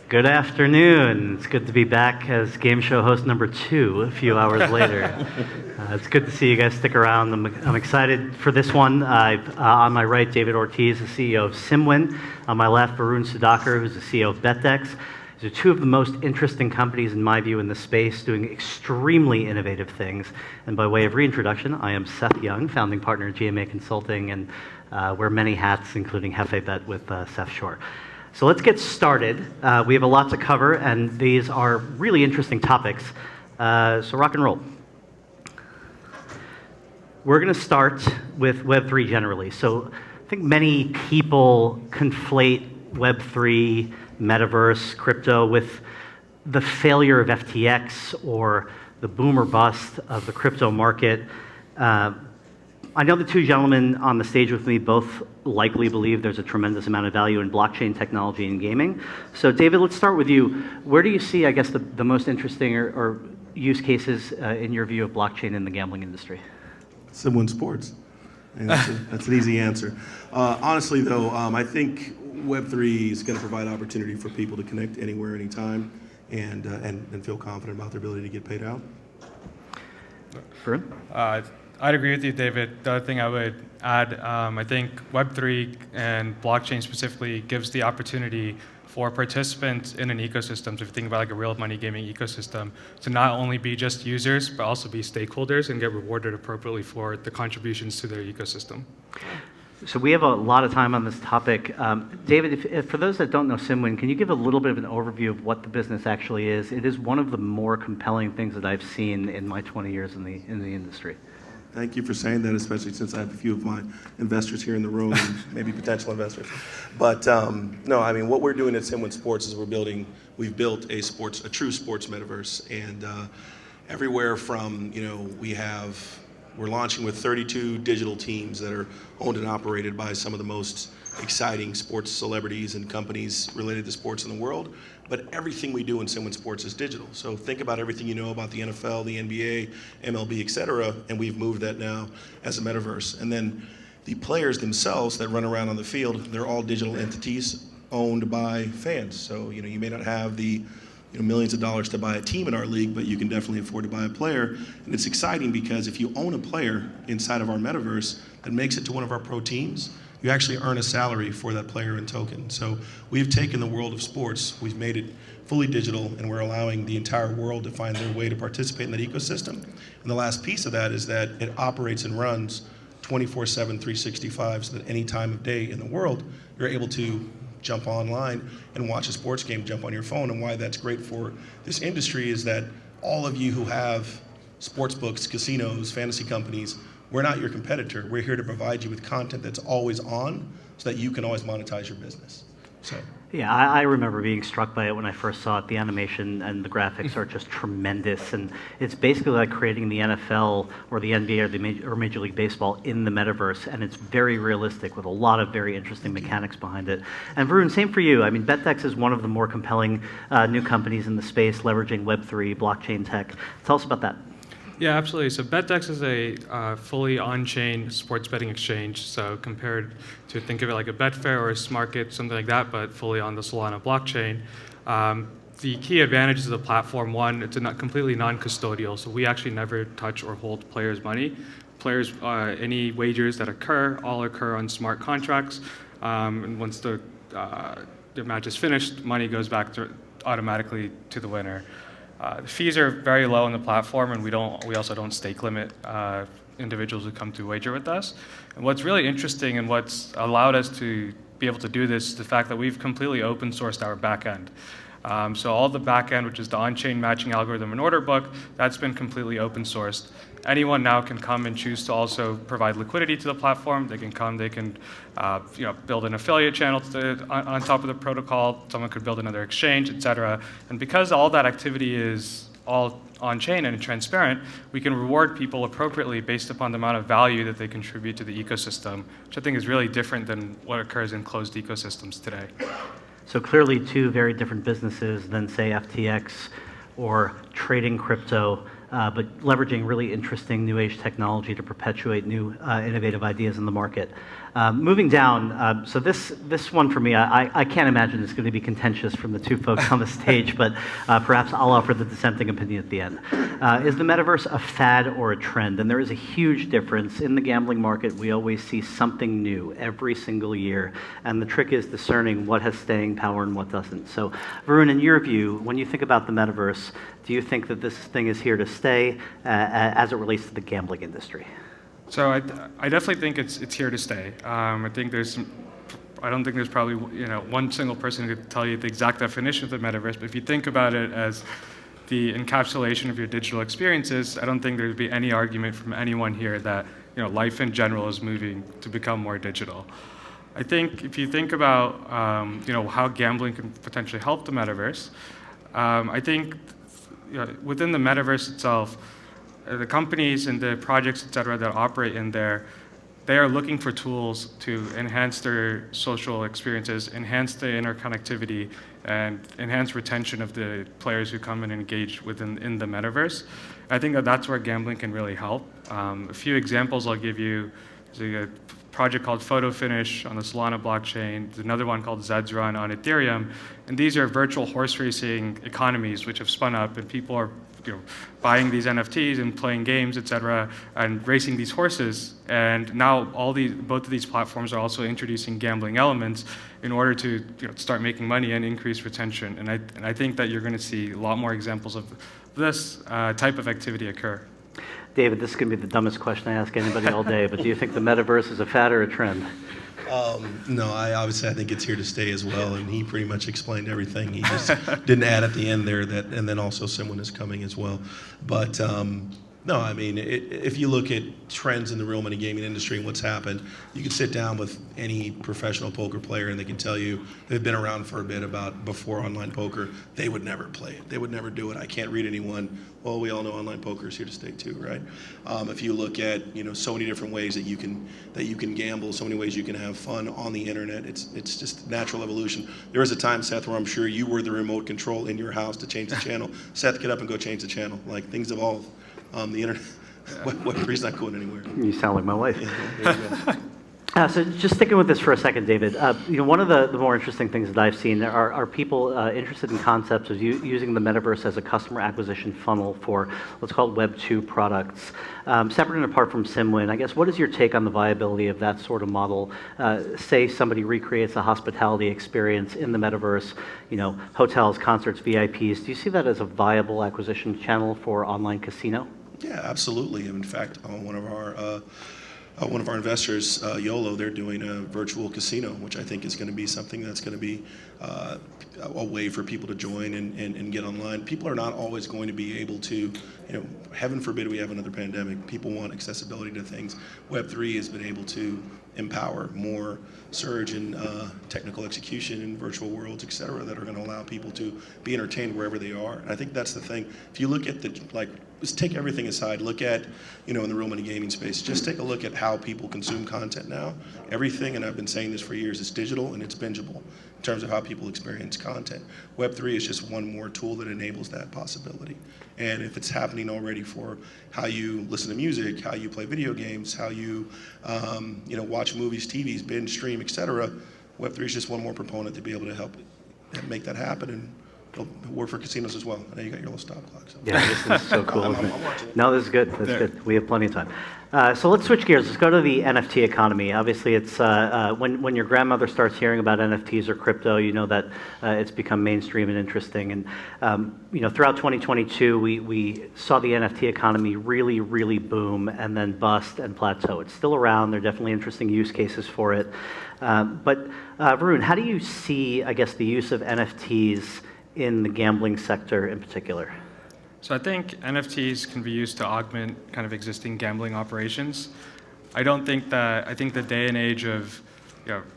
Good afternoon. It's good to be back as game show host number 2 a few hours later. It's good to see you guys stick around. I'm excited for this one. On my right, David Ortiz, the CEO of SimWin. On my left, Varun Sudhakar, who's the CEO of betDEX. These are two of the most interesting companies, in my view, in the space, doing extremely innovative things. And by way of reintroduction, I am Seth Young, founding partner at GMA Consulting, and wear many hats, including HefeBet with Seth Shore. So let's get started. We have a lot to cover, and these are really interesting topics. So rock and roll. We're going to start with Web3 generally. So I think many people conflate Web3, metaverse, crypto with the failure of FTX or the boom or bust of the crypto market. I know the two gentlemen on the stage with me both likely believe there's a tremendous amount of value in blockchain technology and gaming. So David, let's start with you. Where do you see, I guess, the most interesting or use cases in your view of blockchain in the gambling industry? SimWin Sports. And that's an easy answer. Honestly, though, I think Web3 is going to provide opportunity for people to connect anywhere, anytime, and feel confident about their ability to get paid out. Varun? I'd agree with you, David. The other thing I would add, I think Web3 and blockchain specifically gives the opportunity for participants in an ecosystem, so if you think about like a real money gaming ecosystem, to not only be just users, but also be stakeholders and get rewarded appropriately for the contributions to their ecosystem. So we have a lot of time on this topic. David, if for those that don't know SimWin, can you give a little bit of an overview of what the business actually is? It is one of the more compelling things that I've seen in my 20 years in the industry. Thank you for saying that, especially since I have a few of my investors here in the room, and maybe potential investors. But no, I mean, what we're doing at SimWin Sports is we've built a true sports metaverse, and everywhere from, we're launching with 32 digital teams that are owned and operated by some of the most exciting sports celebrities and companies related to sports in the world. But everything we do in SimWin Sports is digital. So think about everything you know about the NFL, the NBA, MLB, et cetera, and we've moved that now as a metaverse. And then the players themselves that run around on the field, they're all digital entities owned by fans. So you may not have the millions of dollars to buy a team in our league, but you can definitely afford to buy a player. And it's exciting because if you own a player inside of our metaverse that makes it to one of our pro teams, you actually earn a salary for that player in token. So we've taken the world of sports, we've made it fully digital, and we're allowing the entire world to find their way to participate in that ecosystem. And the last piece of that is that it operates and runs 24/7, 365, so that any time of day in the world, you're able to jump online and watch a sports game, jump on your phone. And why that's great for this industry is that all of you who have sports books, casinos, fantasy companies, we're not your competitor. We're here to provide you with content that's always on so that you can always monetize your business. So. Yeah, I remember being struck by it when I first saw it. The animation and the graphics are just tremendous, and it's basically like creating the NFL or the NBA or Major League Baseball in the metaverse, and it's very realistic with a lot of very interesting mechanics behind it. And Varun, same for you. I mean, betDEX is one of the more compelling new companies in the space, leveraging Web3, blockchain tech. Tell us about that. Yeah, absolutely. So betDEX is a fully on-chain sports betting exchange. So compared to think of it like a Betfair or a SmartGate, something like that, but fully on the Solana blockchain. The key advantages of the platform, one, it's completely non-custodial. So we actually never touch or hold players' money. Players, any wagers that all occur on smart contracts. And once the match is finished, money goes back automatically to the winner. The fees are very low on the platform, and we also don't stake limit individuals who come to wager with us. And what's really interesting and what's allowed us to be able to do this is the fact that we've completely open sourced our backend. So all the backend, which is the on-chain matching algorithm and order book, that's been completely open sourced. Anyone now can come and choose to also provide liquidity to the platform. They can build an affiliate channel on top of the protocol. Someone could build another exchange, et cetera. And because all that activity is all on-chain and transparent, we can reward people appropriately based upon the amount of value that they contribute to the ecosystem, which I think is really different than what occurs in closed ecosystems today. So clearly two very different businesses than, say, FTX or trading crypto, but leveraging really interesting new age technology to perpetuate new innovative ideas in the market. Moving down, so this one for me, I can't imagine it's going to be contentious from the two folks on the stage, but perhaps I'll offer the dissenting opinion at the end. Is the metaverse a fad or a trend? And there is a huge difference. In the gambling market, we always see something new every single year, and the trick is discerning what has staying power and what doesn't. So, Varun, in your view, when you think about the metaverse, do you think that this thing is here to stay as it relates to the gambling industry? So I definitely think it's here to stay. I don't think there's probably one single person who could tell you the exact definition of the metaverse. But if you think about it as the encapsulation of your digital experiences, I don't think there'd be any argument from anyone here that life in general is moving to become more digital. I think if you think about how gambling can potentially help the metaverse, I think within the metaverse itself, the companies and the projects, et cetera, that operate in there, they are looking for tools to enhance their social experiences, enhance the interconnectivity, and enhance retention of the players who come and engage in the metaverse. I think that's where gambling can really help. A few examples I'll give you. There's a project called Photo Finish on the Solana blockchain. There's another one called Zed's Run on Ethereum. And these are virtual horse racing economies which have spun up, and people are buying these NFTs and playing games, et cetera, and racing these horses. And now both of these platforms are also introducing gambling elements in order to start making money and increase retention. And I think that you're going to see a lot more examples of this type of activity occur. David, this is going to be the dumbest question I ask anybody all day, but do you think the metaverse is a fad or a trend? No, I think it's here to stay as well, and he pretty much explained everything. He just didn't add at the end there and then also SimWin is coming as well. But no, I mean, if you look at trends in the real money gaming industry and what's happened, you can sit down with any professional poker player and they can tell you they've been around for a bit about before online poker. They would never play it. They would never do it. I can't read anyone. Well, we all know online poker is here to stay too, right? If you look at so many different ways that you can gamble, so many ways you can have fun on the internet. It's just natural evolution. There was a time, Seth, where I'm sure you were the remote control in your house to change the channel. Seth, get up and go change the channel. Like, things evolve. The internet, Web3's not going anywhere. You sound like my wife. Yeah, there you go. So just sticking with this for a second, David, one of the more interesting things that I've seen are people interested in concepts of using the metaverse as a customer acquisition funnel for what's called Web 2 products. Separate and apart from SimWin, I guess, what is your take on the viability of that sort of model? Say somebody recreates a hospitality experience in the metaverse, hotels, concerts, VIPs. Do you see that as a viable acquisition channel for online casino? Yeah, absolutely. In fact, one of our investors, YOLO, they're doing a virtual casino, which I think is going to be something that's going to be a way for people to join and get online. People are not always going to be able to, heaven forbid we have another pandemic. People want accessibility to things. Web3 has been able to empower more surge in technical execution in virtual worlds, et cetera, that are going to allow people to be entertained wherever they are. And I think that's the thing. If you look at just take everything aside, look at, in the real money gaming space, just take a look at how people consume content now. Everything, and I've been saying this for years, it's digital and it's bingeable in terms of how people experience content. Web3 is just one more tool that enables that possibility. And if it's happening already for how you listen to music, how you play video games, how you watch movies, TVs, binge, stream, et cetera, Web3 is just one more proponent to be able to help make that happen. And it'll work for casinos as well. I know you got your little stop clock. So. Yeah, this is so cool, isn't it? I'm watching it. No, this is good. That's good. We have plenty of time. So let's switch gears. Let's go to the NFT economy. Obviously, it's when your grandmother starts hearing about NFTs or crypto, you know that it's become mainstream and interesting. And throughout 2022, we saw the NFT economy really, really boom and then bust and plateau. It's still around. There are definitely interesting use cases for it. But Varun, how do you see, I guess, the use of NFTs in the gambling sector in particular? So I think NFTs can be used to augment kind of existing gambling operations. I think the day and age of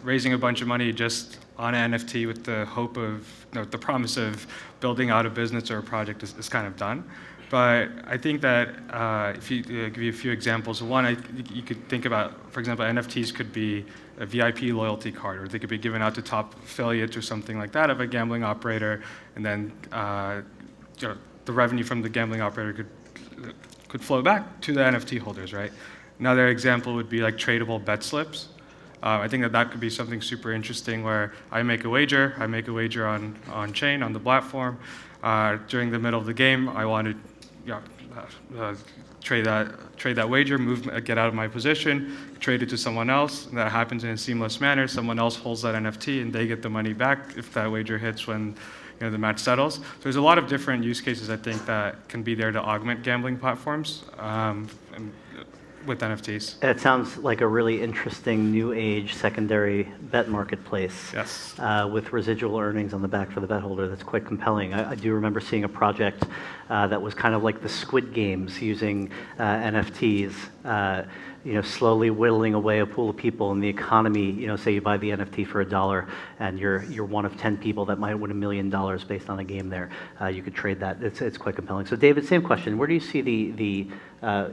raising a bunch of money just on an NFT with the hope of, the promise of building out a business or a project is kind of done. But I think that if you give you a few examples, one, you could think about, for example, NFTs could be a VIP loyalty card, or they could be given out to top affiliates or something like that of a gambling operator, and then the revenue from the gambling operator could flow back to the NFT holders, right? Another example would be like tradable bet slips. I think that could be something super interesting where I make a wager on chain, on the platform. During the middle of the game, I want to trade that wager, get out of my position, trade it to someone else. That happens in a seamless manner. Someone else holds that NFT and they get the money back if that wager hits when the match settles. So there's a lot of different use cases I think that can be there to augment gambling platforms with NFTs. It sounds like a really interesting new age secondary bet marketplace. Yes. With residual earnings on the back for the bet holder. That's quite compelling. I do remember seeing a project that was kind of like the Squid Games using NFTs. Slowly whittling away a pool of people in the economy. Say you buy the NFT for $1, and you're one of 10 people that might win $1 million based on a game there. You could trade that. It's quite compelling. So, David, same question. Where do you see the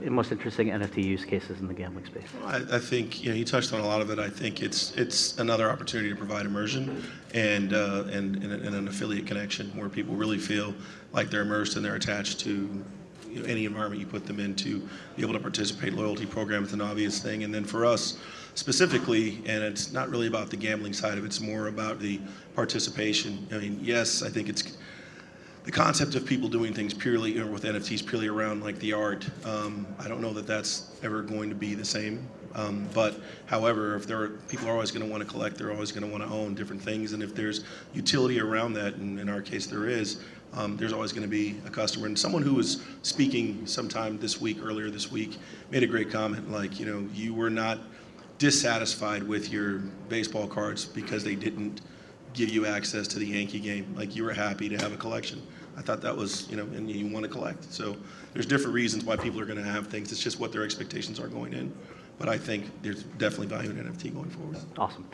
most interesting NFT use cases in the gambling space? I think you touched on a lot of it. I think it's another opportunity to provide immersion and an affiliate connection where people really feel like they're immersed and they're attached to any environment you put them in to be able to participate. Loyalty program is an obvious thing. And then for us specifically, and it's not really about the gambling side of it, it's more about the participation. I mean, yes, I think it's the concept of people doing things purely with NFTs purely around like the art. I don't know that that's ever going to be the same. But however, if people are always going to want to collect, they're always going to want to own different things. And if there's utility around that, and in our case there is, there's always going to be a customer. And someone who was speaking sometime earlier this week, made a great comment like, you were not dissatisfied with your baseball cards because they didn't give you access to the Yankee game. Like you were happy to have a collection. I thought that was, and you want to collect. So there's different reasons why people are going to have things. It's just what their expectations are going in. But I think there's definitely value in NFT going forward. Awesome.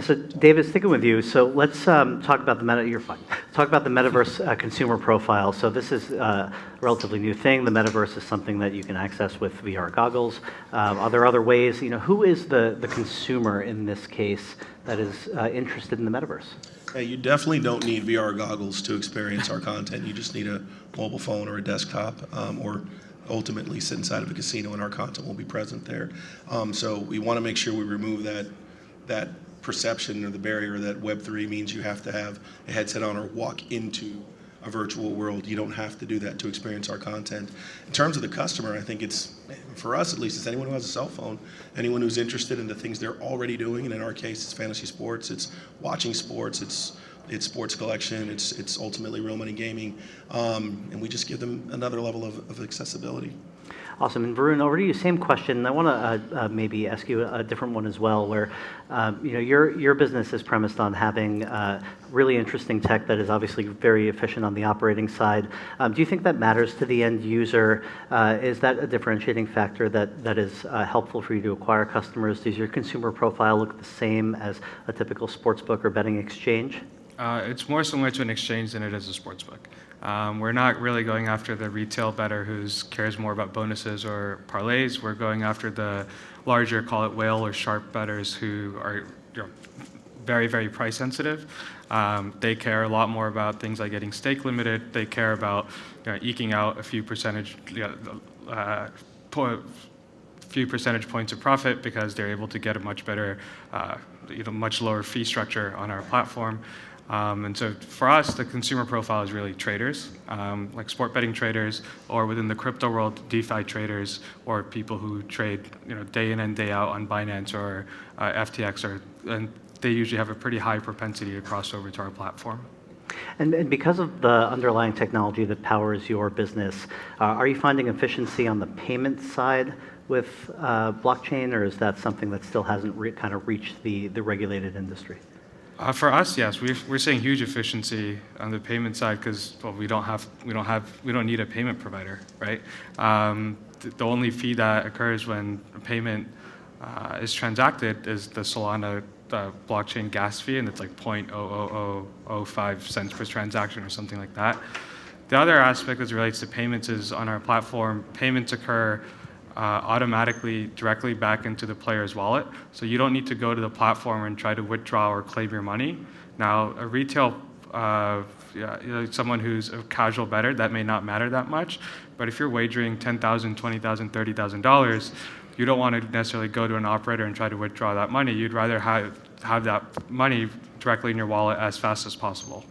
So, David, sticking with you. So let's talk about You're fine. Talk about the metaverse consumer profile. So this is a relatively new thing. The metaverse is something that you can access with VR goggles. Are there other ways? Who is the consumer in this case that is interested in the metaverse? Hey, you definitely don't need VR goggles to experience our content. You just need a mobile phone or a desktop, or ultimately sit inside of a casino and our content will be present there. So we want to make sure we remove that perception or the barrier that Web3 means you have to have a headset on or walk into a virtual world. You don't have to do that to experience our content. In terms of the customer, I think it's, for us at least, it's anyone who has a cell phone, anyone who's interested in the things they're already doing, and in our case, it's fantasy sports, it's watching sports, it's sports collection, it's ultimately real money gaming, and we just give them another level of accessibility. Awesome. And Varun, over to you. Same question. I want to maybe ask you a different one as well, where your business is premised on having really interesting tech that is obviously very efficient on the operating side. Do you think that matters to the end user? Is that a differentiating factor that is helpful for you to acquire customers? Does your consumer profile look the same as a typical sportsbook or betting exchange? It's more similar to an exchange than it is a sportsbook. We're not really going after the retail bettor who cares more about bonuses or parlays. We're going after the larger, call it whale or sharp bettors who are very, very price sensitive. They care a lot more about things like getting stake limited. They care about eking out a few percentage points of profit because they're able to get a much better, much lower fee structure on our platform. And so for us, the consumer profile is really traders, like sport betting traders, or within the crypto world, DeFi traders, or people who trade day in and day out on Binance or FTX, and they usually have a pretty high propensity to cross over to our platform. And because of the underlying technology that powers your business, are you finding efficiency on the payment side with blockchain, or is that something that still hasn't kind of reached the regulated industry? For us, yes, we're seeing huge efficiency on the payment side because we don't need a payment provider, right? The only fee that occurs when a payment is transacted is the Solana blockchain gas fee, and it's like 0.00005 cents per transaction or something like that. The other aspect as it relates to payments is on our platform, payments occur automatically directly back into the player's wallet. So you don't need to go to the platform and try to withdraw or claim your money. Now, a retail, someone who's a casual bettor, that may not matter that much. But if you're wagering $10,000, $20,000, $30,000, you don't want to necessarily go to an operator and try to withdraw that money. You'd rather have that money directly in your wallet as fast as possible.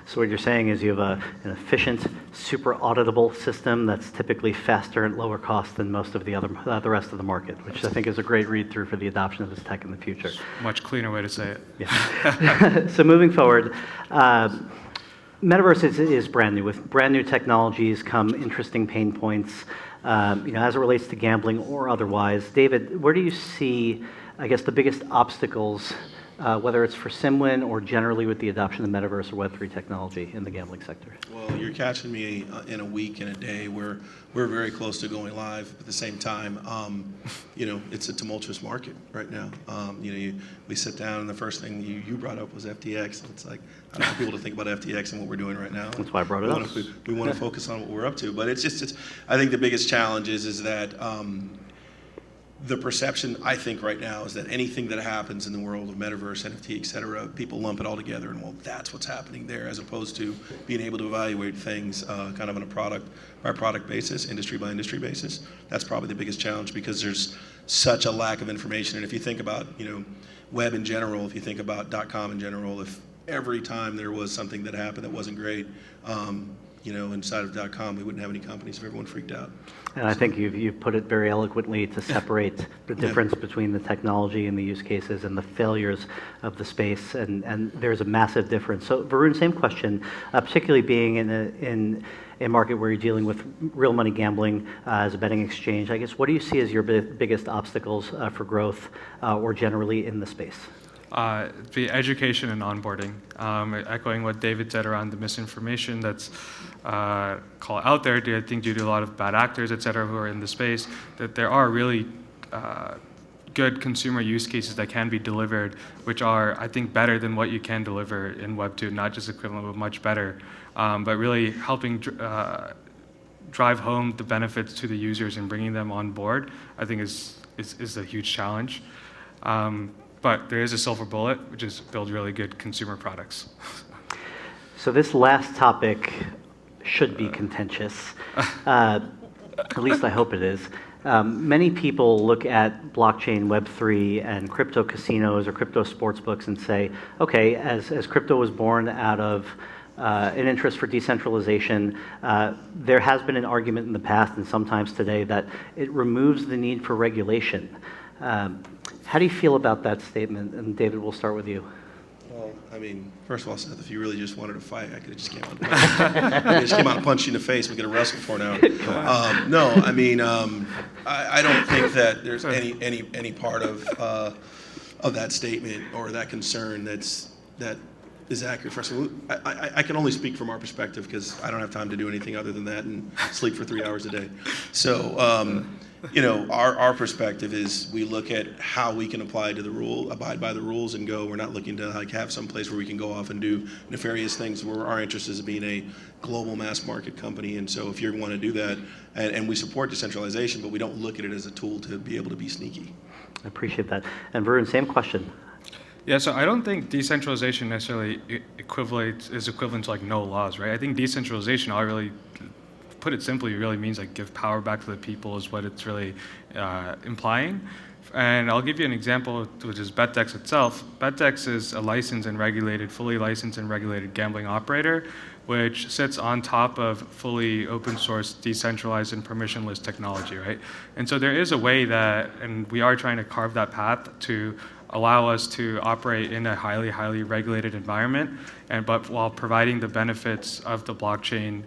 So what you're saying is you have an efficient, super auditable system that's typically faster and lower cost than most of the rest of the market, which I think is a great read-through for the adoption of this tech in the future. Much cleaner way to say it. Yeah. So moving forward, Metaverse is brand new. With brand new technologies come interesting pain points, as it relates to gambling or otherwise. David, where do you see, I guess, the biggest obstacles, whether it's for SimWin or generally with the adoption of Metaverse or Web3 technology in the gambling sector? Well, you're catching me in a week and a day where we're very close to going live. At the same time, it's a tumultuous market right now. We sit down and the first thing you brought up was FTX. And it's like, I don't want people to think about FTX and what we're doing right now. That's why I brought it up. We want to focus on what we're up to. But I think the biggest challenge is that the perception, I think, right now is that anything that happens in the world of metaverse, NFT, et cetera, people lump it all together and, well, that's what's happening there, as opposed to being able to evaluate things kind of on a product-by-product basis, industry-by-industry basis. That's probably the biggest challenge because there's such a lack of information. And if you think about, web in general, if you think about .com in general, if every time there was something that happened that wasn't great, inside of .com, we wouldn't have any companies if everyone freaked out. And I think you've put it very eloquently to separate the difference between the technology and the use cases and the failures of the space, and there's a massive difference. So Varun, same question, particularly being in a market where you're dealing with real money gambling as a betting exchange, I guess, what do you see as your biggest obstacles for growth or generally in the space? The education and onboarding, echoing what David said around the misinformation that's out there, I think due to a lot of bad actors, et cetera, who are in the space, that there are really good consumer use cases that can be delivered, which are, I think, better than what you can deliver in Web 2, not just equivalent, but much better, but really helping drive home the benefits to the users and bringing them on board, I think is a huge challenge. But there is a silver bullet, which is build really good consumer products. So this last topic should be contentious. At least I hope it is. Many people look at blockchain, Web3, and crypto casinos or crypto sports books and say, okay, as crypto was born out of an interest for decentralization, there has been an argument in the past and sometimes today that it removes the need for regulation. How do you feel about that statement? And David, we'll start with you. Well, first of all, Seth, if you really just wanted to fight, I could have just came out. I just came out and punched you in the face. We could have wrestled for an hour. I don't think that there's any part of that statement or that concern that is accurate for us. I can only speak from our perspective because I don't have time to do anything other than that and sleep for 3 hours a day. So. Our perspective is we look at how we can abide by the rules and go. We're not looking to have some place where we can go off and do nefarious things where our interest is being a global mass market company. And so if you want to do that, and we support decentralization, but we don't look at it as a tool to be able to be sneaky. I appreciate that. And Varun, same question. Yeah, so I don't think decentralization necessarily is equivalent to no laws, right? I think decentralization, put it simply, it really means give power back to the people is what it's really implying. And I'll give you an example, which is betDEX itself. betDEX is a fully licensed and regulated gambling operator, which sits on top of fully open source, decentralized, and permissionless technology, right? And so there is a way and we are trying to carve that path to allow us to operate in a highly, highly regulated environment, but while providing the benefits of the blockchain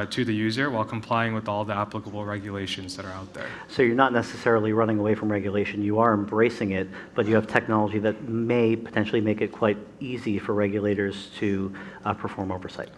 to the user while complying with all the applicable regulations that are out there. So you're not necessarily running away from regulation. You are embracing it, but you have technology that may potentially make it quite easy for regulators to perform oversight.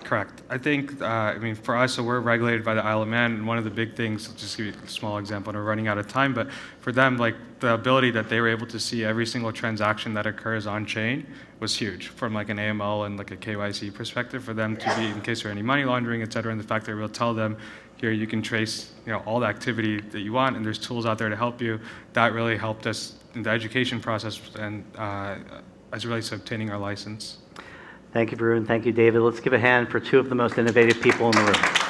Correct. I think, for us, so we're regulated by the Isle of Man, and one of the big things, just give you a small example, and we're running out of time, but for them, the ability that they were able to see every single transaction that occurs on chain was huge from an AML and a KYC perspective for them to be, in case there are any money laundering, et cetera, and the fact that we'll tell them, here you can trace all the activity that you want, and there's tools out there to help you. That really helped us in the education process and as it relates to obtaining our license. Thank you, Varun. Thank you, David. Let's give a hand for two of the most innovative people in the room.